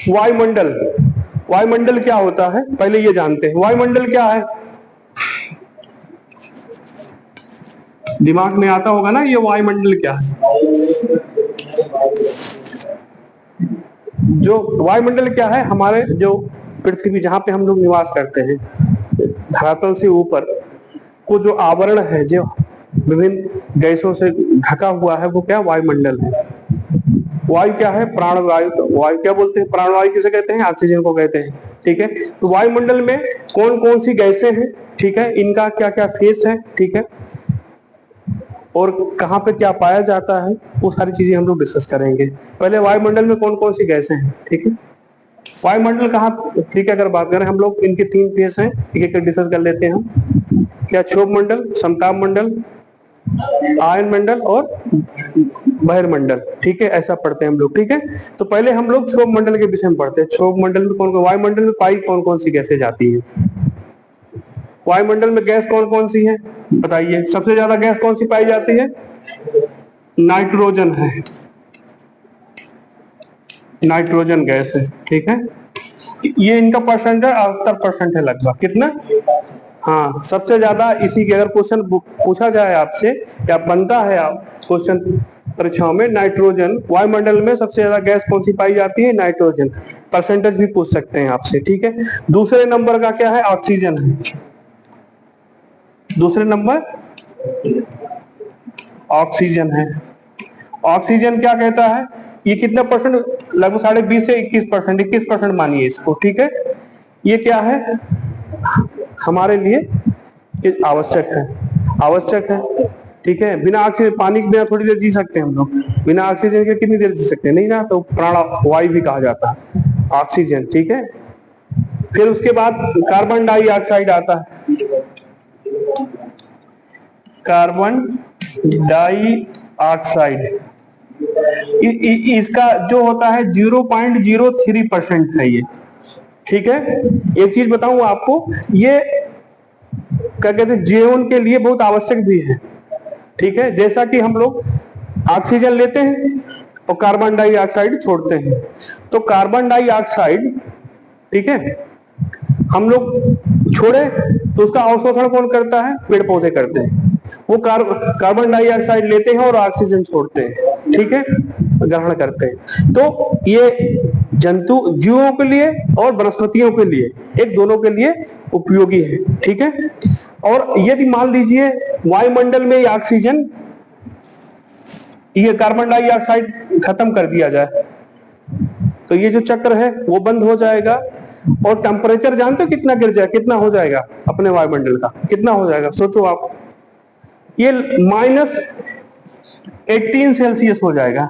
वायुमंडल, वायुमंडल क्या होता है पहले ये जानते हैं। वायुमंडल क्या है, दिमाग में आता होगा ना ये वायुमंडल क्या है। जो वायुमंडल क्या है, हमारे जो पृथ्वी जहां पे हम लोग निवास करते हैं, धरातल से ऊपर को जो आवरण है, जो विभिन्न गैसों से ढका हुआ है, वो क्या वायुमंडल है। वायु क्या है, प्राणवायु। तो वायु क्या बोलते हैं, प्राणवायु किसे कहते हैं, ऑक्सीजन को कहते हैं। ठीक है, तो वायुमंडल में कौन कौन सी गैसें हैं, ठीक है, इनका क्या क्या फेस है, ठीक है, और कहाँ पे क्या पाया जाता है, वो सारी चीजें हम लोग डिस्कस करेंगे। पहले वायुमंडल में कौन कौन सी गैसें हैं, ठीक है। वायुमंडल कहाँ, ठीक है, अगर बात करें हम लोग, इनके 3 फेस हैं, एक एक डिस्कस कर लेते हैं हम। क्या, क्षोभ मंडल, समताप मंडल, आयन मंडल और बहिर्मंडल, ठीक है, ऐसा पढ़ते हैं हम लोग। ठीक है, तो पहले हम लोग क्षोभ मंडल के विषय में पढ़ते हैं। क्षोभ मंडल में कौन कौन, वायुमंडल में पाई कौन कौन सी गैसें जाती है, वायुमंडल में गैस कौन कौन सी है बताइए। सबसे ज्यादा गैस कौन सी पाई जाती है, नाइट्रोजन है, नाइट्रोजन गैस है, ठीक है। ये इनका परसेंटेज 78% है लगभग, कितना, हाँ, सबसे ज्यादा इसी के, अगर क्वेश्चन पूछा जाए आपसे या बनता है आप क्वेश्चन परीक्षाओं में, नाइट्रोजन, वायुमंडल में सबसे ज्यादा गैस कौन सी पाई जाती है, नाइट्रोजन, परसेंटेज भी पूछ सकते हैं आपसे। ठीक है, दूसरे नंबर का क्या है, ऑक्सीजन है, दूसरे नंबर ऑक्सीजन है। ऑक्सीजन क्या कहता है, ये कितना परसेंट, लगभग 20.5 से 21%, 21% मानिए इसको, ठीक है। ये क्या है, हमारे लिए आवश्यक है, आवश्यक है, ठीक है। बिना ऑक्सीजन, पानी के बिना थोड़ी देर जी सकते हैं हम लोग, बिना ऑक्सीजन के कितनी देर जी सकते हैं, नहीं ना, तो प्राणवायु भी कहा जाता है ऑक्सीजन, ठीक है। फिर उसके बाद कार्बन डाइऑक्साइड आता है, कार्बन डाइऑक्साइड, इसका जो होता है 0.03% है ये, ठीक है। एक चीज बताऊं आपको, ये क्या कहते हैं, जीवन के लिए बहुत आवश्यक भी है, ठीक है। जैसा कि हम लोग ऑक्सीजन लेते हैं और कार्बन डाइऑक्साइड छोड़ते हैं, तो कार्बन डाइऑक्साइड, ठीक है, हम लोग छोड़े तो उसका अवशोषण कौन करता है, पेड़ पौधे करते हैं। वो कार्बन डाइऑक्साइड लेते हैं और ऑक्सीजन छोड़ते हैं, ठीक है, ग्रहण करते हैं। तो ये जंतु जीवों के लिए और वनस्पतियों के लिए, एक दोनों के लिए उपयोगी है, ठीक है। और यदि मान लीजिए वायुमंडल में ये ऑक्सीजन, ये कार्बन डाइऑक्साइड खत्म कर दिया जाए, तो ये जो चक्र है वो बंद हो जाएगा, और टेम्परेचर जानते हो कितना गिर जाए, कितना हो जाएगा अपने वायुमंडल का, कितना हो जाएगा, सोचो आप, ये -18 सेल्सियस हो जाएगा,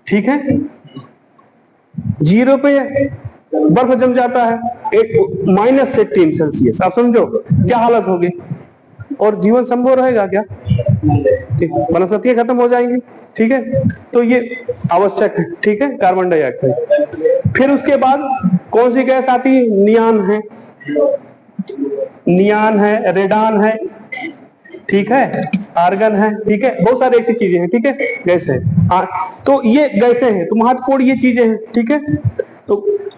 ठीक है। 0 पे बर्फ जम जाता है, -18 सेल्सियस, आप समझो क्या हालत होगी, और जीवन संभव रहेगा क्या, ठीक, वनस्पतियां खत्म हो जाएंगी, ठीक है। तो ये आवश्यक है, ठीक है, कार्बन डाइऑक्साइड। फिर उसके बाद कौन सी गैस आती है, नियान है, नियान है, रेडान है, ठीक है, आर्गन है, ठीक है, बहुत सारी ऐसी चीजें हैं, ठीक है, गैस है। तो ये गैसें हैं, तो महत्वपूर्ण ये चीजें हैं, ठीक है, तो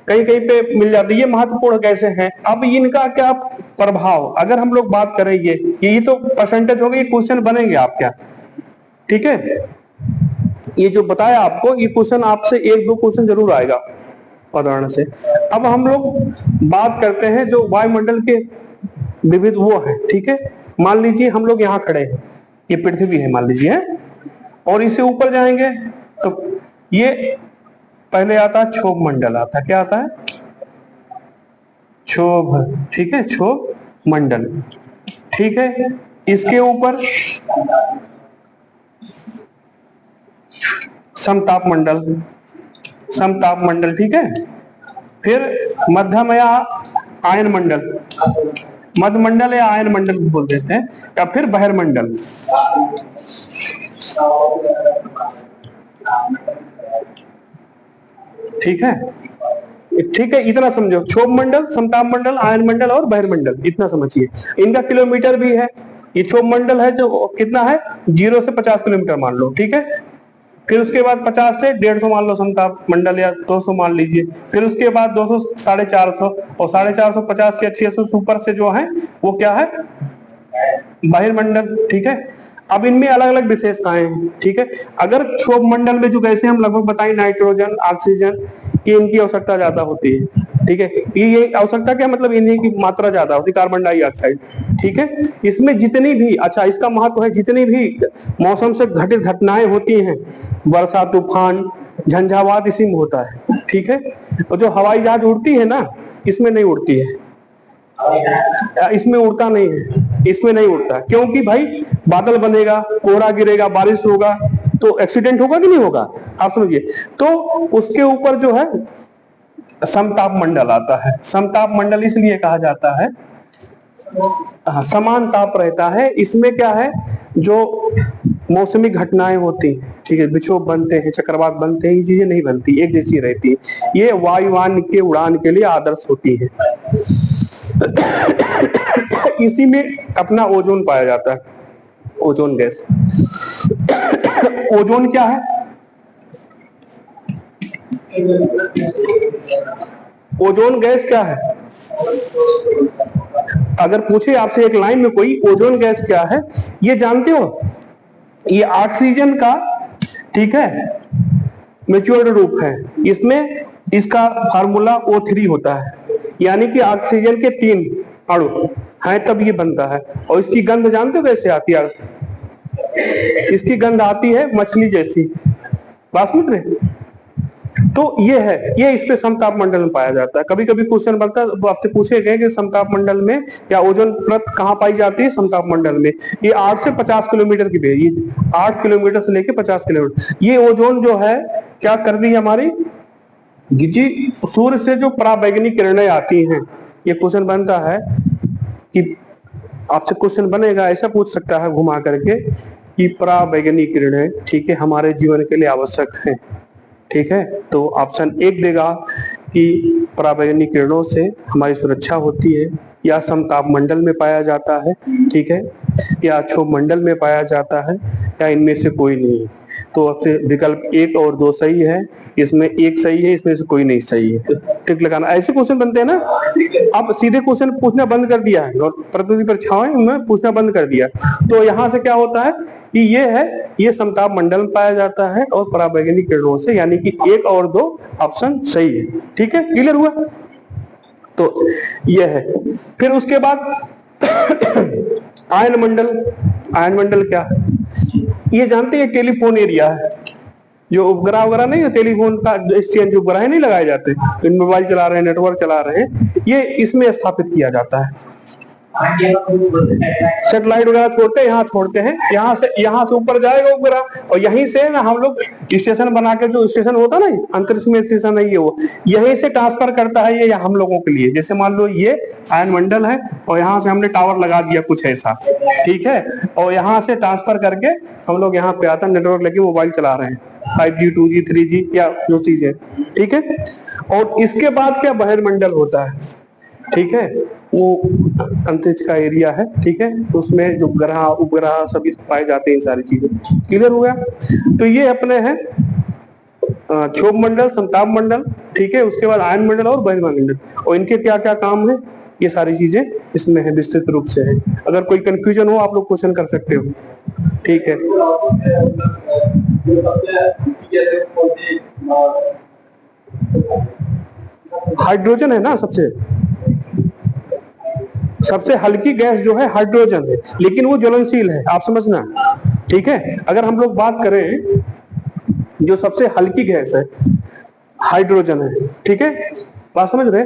कहीं कहीं पे मिल जाती है, ये महत्वपूर्ण गैसें हैं। अब इनका क्या प्रभाव, अगर हम लोग बात करें, ये तो परसेंटेज हो गई, क्वेश्चन बनेंगे आप क्या, ठीक है। ये जो बताया आपको, ये क्वेश्चन आपसे 1-2 क्वेश्चन जरूर आएगा उदाहरण से। अब हम लोग बात करते हैं जो वायुमंडल के विविध वो है, ठीक है। मान लीजिए हम लोग यहाँ खड़े हैं, ये पृथ्वी है मान लीजिए, और इससे ऊपर जाएंगे तो ये पहले आता है क्षोभ मंडल, आता क्या आता है, क्षोभ, ठीक है, क्षोभ मंडल, ठीक है। इसके ऊपर समताप मंडल, समताप मंडल, ठीक है। फिर मध्यम या आयन मंडल, मध्य मंडल या आयन मंडल बोल देते हैं, या फिर बहिर्मंडल, ठीक है, ठीक है, इतना समझो, क्षोभ मंडल, समताप मंडल, आयन मंडल और बहिर्मंडल, इतना समझिए। इनका किलोमीटर भी है, ये क्षोभ मंडल है जो कितना है, 0 से 50 किलोमीटर मान लो, ठीक है। फिर उसके बाद 50 से 150 मान लो समताप मंडल, या 200 मान लीजिए। फिर उसके बाद 200 450, और 450 50 से 600 सुपर से जो है वो क्या है, बहिर्मंडल। ठीक है, अब इनमें अलग अलग विशेषताएं हैं। ठीक है, अगर क्षोभ मंडल में जो गैसें हम लगभग बताएं, नाइट्रोजन, ऑक्सीजन, ये इनकी आवश्यकता ज्यादा होती है। ठीक है, ये आवश्यकता क्या मतलब, इन्हीं की मात्रा ज्यादा होती है, कार्बन डाइऑक्साइड। ठीक है, इसमें जितनी भी, अच्छा इसका महत्व है, जितनी भी मौसम से घटित घटनाएं होती हैं, वर्षा, तूफान, झंझावात, इसी में होता है। ठीक है, और जो हवाई जहाज उड़ती है ना, इसमें नहीं उड़ती है, इसमें उड़ता नहीं है, इसमें नहीं उड़ता, क्योंकि भाई बादल बनेगा, कोहरा गिरेगा, बारिश होगा, तो एक्सीडेंट होगा कि नहीं होगा, आप समझिए। तो उसके ऊपर जो है समताप मंडल आता है। समताप मंडल इसलिए कहा जाता है, समान ताप रहता है। इसमें क्या है, जो मौसमी घटनाएं होती हैं, ठीक है, विक्षोभ बनते हैं, चक्रवात बनते हैं, ये चीजें नहीं बनती, एक जैसी रहती है। ये वायुयान के उड़ान के लिए आदर्श होती है। इसी में अपना ओजोन पाया जाता है, ओजोन गैस। ओजोन क्या है, ओजोन गैस क्या है, अगर पूछे आपसे एक लाइन में कोई, ओजोन गैस क्या है, ये जानते हो, ये ऑक्सीजन का, ठीक है, मैच्योर्ड रूप है। इसमें इसका फार्मूला O3 होता है, यानी कि ऑक्सीजन के 3 अणु हैं तब ये बनता है। और इसकी गंध जानते हो कैसे आती है, इसकी गंध आती है मछली जैसी, बात समझ रहे। तो ये है, ये इस पे समताप मंडल में पाया जाता है। कभी कभी क्वेश्चन बनता है, आपसे पूछे गए कि समताप मंडल में या ओजोन परत कहाँ पाई जाती है, समताप मंडल में। ये 8 से 50 किलोमीटर की दूरी, 8 किलोमीटर से लेके 50 किलोमीटर, ये ओजोन जो है क्या कर दी हमारी जी, सूर्य से जो पराबैंगनी किरणें आती हैं, ये क्वेश्चन बनता है कि आपसे क्वेश्चन बनेगा, ऐसा पूछ सकता है घुमा करके कि पराबैंगनी किरणें, ठीक है, हमारे जीवन के लिए आवश्यक है। ठीक है, तो ऑप्शन 1 देगा कि पराबैंगनी किरणों से हमारी सुरक्षा होती है, या समताप मंडल में पाया जाता है, ठीक है, या क्षोभ मंडल में पाया जाता है, या इनमें से कोई नहीं। तो आपसे विकल्प 1 और 2 सही है, इसमें 1 सही है, इसमें से कोई नहीं सही है। टिक लगाना, ऐसे क्वेश्चन बनते हैं ना। अब सीधे क्वेश्चन पूछना बंद कर दिया है, और प्रतियोगी परीक्षाओं में पूछना बंद कर दिया। तो यहाँ से क्या होता है कि ये है, ये समताप मंडल में पाया जाता है और पराबैंगनी किरणों से, यानी कि 1 और 2 ऑप्शन सही है। ठीक है, क्लियर हुआ। तो ये है, फिर उसके बाद आयन मंडल। आयन मंडल क्या है, ये जानते हैं, टेलीफोन एरिया है, जो उपग्रह वगैरह नहीं है, टेलीफोन का एक्सचेंज उपग्रह नहीं लगाए जाते, इन मोबाइल चला रहे हैं, नेटवर्क चला रहे हैं, ये इसमें स्थापित किया जाता है। सेटेलाइट वगैरह छोड़ते हैं, यहाँ छोड़ते हैं, यहाँ से ऊपर जाएगा उपग्रह, और यहीं से ना हम लोग स्टेशन बना के, जो स्टेशन होता है ना, अंतरिक्ष में स्टेशन है ये, वो यहीं से ट्रांसफर करता है ये हम लोगों के लिए। जैसे मान लो ये आयन मंडल है, और यहाँ से हमने टावर लगा दिया कुछ ऐसा, ठीक है, और यहाँ से ट्रांसफर करके हम लोग यहाँ पे आता, नेटवर्क लेके मोबाइल चला रहे हैं, 5G 2G 3G या जो चीज है। ठीक है, और इसके बाद क्या, बहिर्मंडल होता है। ठीक है, वो अंतरिक्ष का एरिया है। ठीक है, तो उसमें जो ग्रह उपग्रह सभी पाए जाते हैं, सारी चीजें। क्लियर हो गया। तो ये अपने हैं क्षोभ मंडल, समताप मंडल, ठीक है, उसके बाद आयन मंडल और बहिर्मंडल, और इनके क्या क्या काम है, ये सारी चीजें इसमें है, विस्तृत रूप से है। अगर कोई कंफ्यूजन हो आप लोग क्वेश्चन कर सकते हो। ठीक है, हाइड्रोजन है ना, सबसे हल्की गैस जो है हाइड्रोजन है, लेकिन वो ज्वलनशील है, आप समझना। ठीक है, अगर हम लोग बात करें, जो सबसे हल्की गैस है हाइड्रोजन है। ठीक है, बात समझ रहे।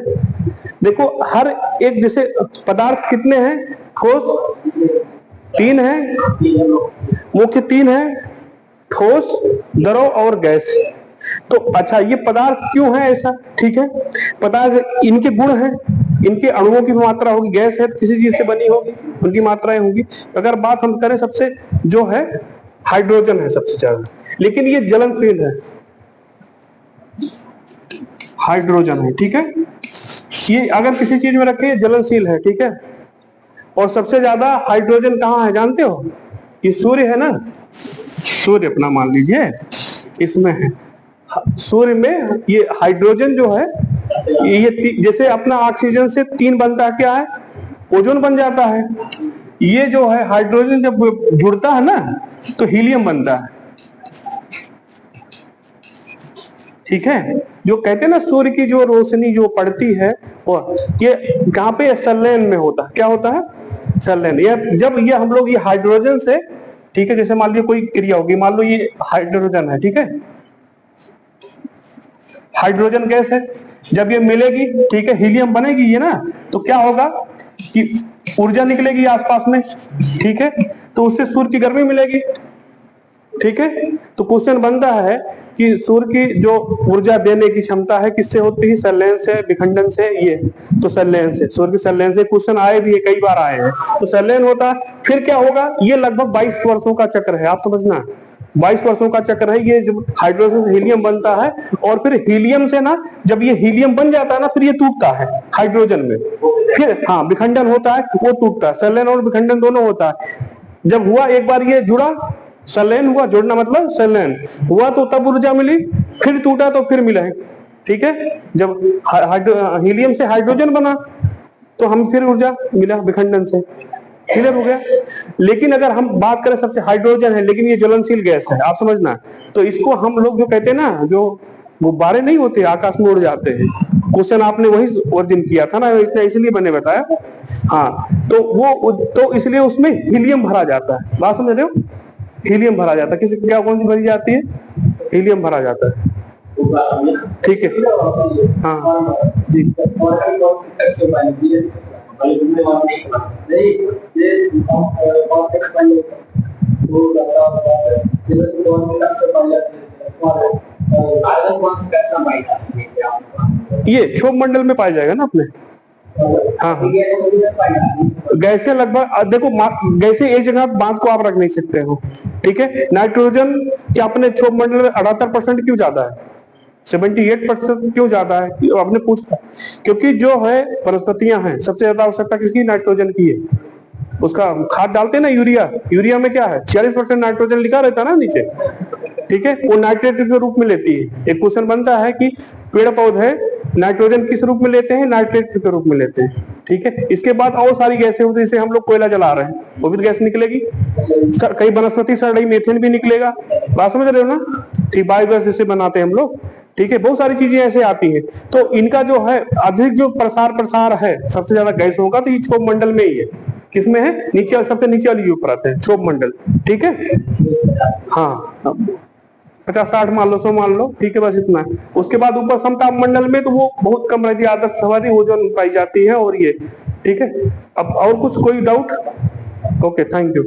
देखो, हर एक, जैसे पदार्थ कितने हैं, ठोस 3 है, मुख्य 3 है, ठोस, द्रव और गैस। तो अच्छा, ये पदार्थ क्यों है ऐसा, ठीक है, पदार्थ इनके गुण हैं, इनके अणुओं की मात्रा होगी, गैस है तो किसी चीज से बनी होगी, उनकी मात्राएं होगी। अगर बात हम करें, सबसे जो है हाइड्रोजन है सबसे ज्यादा, लेकिन ये ज्वलनशील है, हाइड्रोजन है। ठीक है, ये अगर किसी चीज में रखे, ज्वलनशील है। ठीक है, और सबसे ज्यादा हाइड्रोजन कहाँ है जानते हो, ये सूर्य है ना, सूर्य अपना मान लीजिए, इसमें है। सूर्य में ये हाइड्रोजन जो है, ये जैसे अपना ऑक्सीजन से 3 बनता है, क्या है, ओजोन बन जाता है। ये जो है हाइड्रोजन जब जुड़ता है ना तो हीलियम बनता है। ठीक है, जो कहते हैं ना सूर्य की जो रोशनी जो पड़ती है वो ये कहाँ पे, संलयन में होता है। क्या होता है, संलयन। ये जब ये हम लोग ये हाइड्रोजन से, ठीक है, जैसे मान लीजिए कोई क्रिया होगी, मान लो ये हाइड्रोजन है, ठीक है, हाइड्रोजन गैस है, जब ये मिलेगी, ठीक है, हीलियम बनेगी ये ना, तो क्या होगा कि ऊर्जा निकलेगी आसपास में, ठीक है, तो उससे सूर्य की गर्मी मिलेगी। ठीक है, तो क्वेश्चन बनता है कि सूर्य की जो ऊर्जा देने की क्षमता है किससे होती है, संलयन से, विखंडन से, ये तो संलयन से, सूर्य के संलयन से क्वेश्चन आए भी है, कई बार आए हैं, तो संलयन होता है। फिर क्या होगा, ये लगभग 22 वर्षों का चक्र है, आप समझना, 22 वर्षों का चक्र है ये, जब हाइड्रोजन से हीलियम बनता है, और फिर हीलियम से ना, जब ये हीलियम बन जाता है ना, फिर ये टूटता है हाइड्रोजन में, फिर हाँ विखंडन होता है, वो टूटता है, संलयन और विखंडन दोनों होता है। जब हुआ एक बार ये जुड़ा, संलयन हुआ, जोड़ना मतलब संलयन हुआ, तो तब ऊर्जा मिली, फिर टूटा तो फिर मिला है। ठीक है, जब हीलियम से हाइड्रोजन बना तो हम फिर ऊर्जा मिला विखंडन से, क्लियर हो गया। लेकिन अगर हम बात करें, सबसे हाइड्रोजन है लेकिन ये ज्वलनशील गैस है, आप समझना, तो इसको हम लोग जो कहते हैं ना, जो गुब्बारे नहीं होते आकाश में उड़ जाते हैं, क्वेश्चन आपने वही उस दिन किया था ना, इतना इसलिए मैंने बताया। हाँ, तो वो तो इसलिए उसमें हीलियम भरा जाता है, बात समझ रहे हो, हीलियम भरा जाता है। किसी क्या कौन सी भरी जाती है, हीलियम भरा जाता है। ठीक है, हाँ जी, ये क्षोभ मंडल में पाया जाएगा ना अपने। हाँ हाँ, गैसें लगभग देखो, गैसें एक जगह बांध को आप रख नहीं सकते हो। ठीक है, नाइट्रोजन क्या अपने क्षोभ मंडल में 78% क्यों ज्यादा है, 78% क्यों ज्यादा है, आपने पूछा, क्योंकि जो है वनस्पतियां हैं, सबसे ज्यादा आवश्यकता किसकी, नाइट्रोजन की है। उसका खाद डालते हैं ना, यूरिया, यूरिया में क्या है 46% नाइट्रोजन लिखा रहता है ना नीचे। ठीक है, वो नाइट्रेट के रूप में लेती है। एक क्वेश्चन बनता है कि पेड़ पौधे नाइट्रोजन किस रूप में लेते हैं, नाइट्रेट के रूप में लेते हैं। ठीक है, इसके बाद और सारी गैसें होती है, जैसे हम लोग कोयला जला रहे हैं, वो भी गैस निकलेगी, कई वनस्पति सड़ मीथेन भी निकलेगा, बात समझ रहे हो ना। ठीक, बायोगैस जैसे बनाते हैं हम लोग। ठीक है, बहुत सारी चीजें ऐसे आती हैं, तो इनका जो है अधिक जो प्रसार है सबसे ज्यादा गैसों का, तो ये क्षोभ मंडल में ही है। किसमें है, नीचे, सबसे नीचे वाली ऊपर आते हैं, क्षोभ मंडल। ठीक है, हाँ, 50-60 मान लो, 100 मान लो, ठीक है, बस इतना है। उसके बाद ऊपर समताप मंडल में तो वो बहुत कम रहती है, आदर्श सवारी ओजोन पाई जाती है, और ये। ठीक है, अब और कुछ कोई डाउट? Okay, thank you.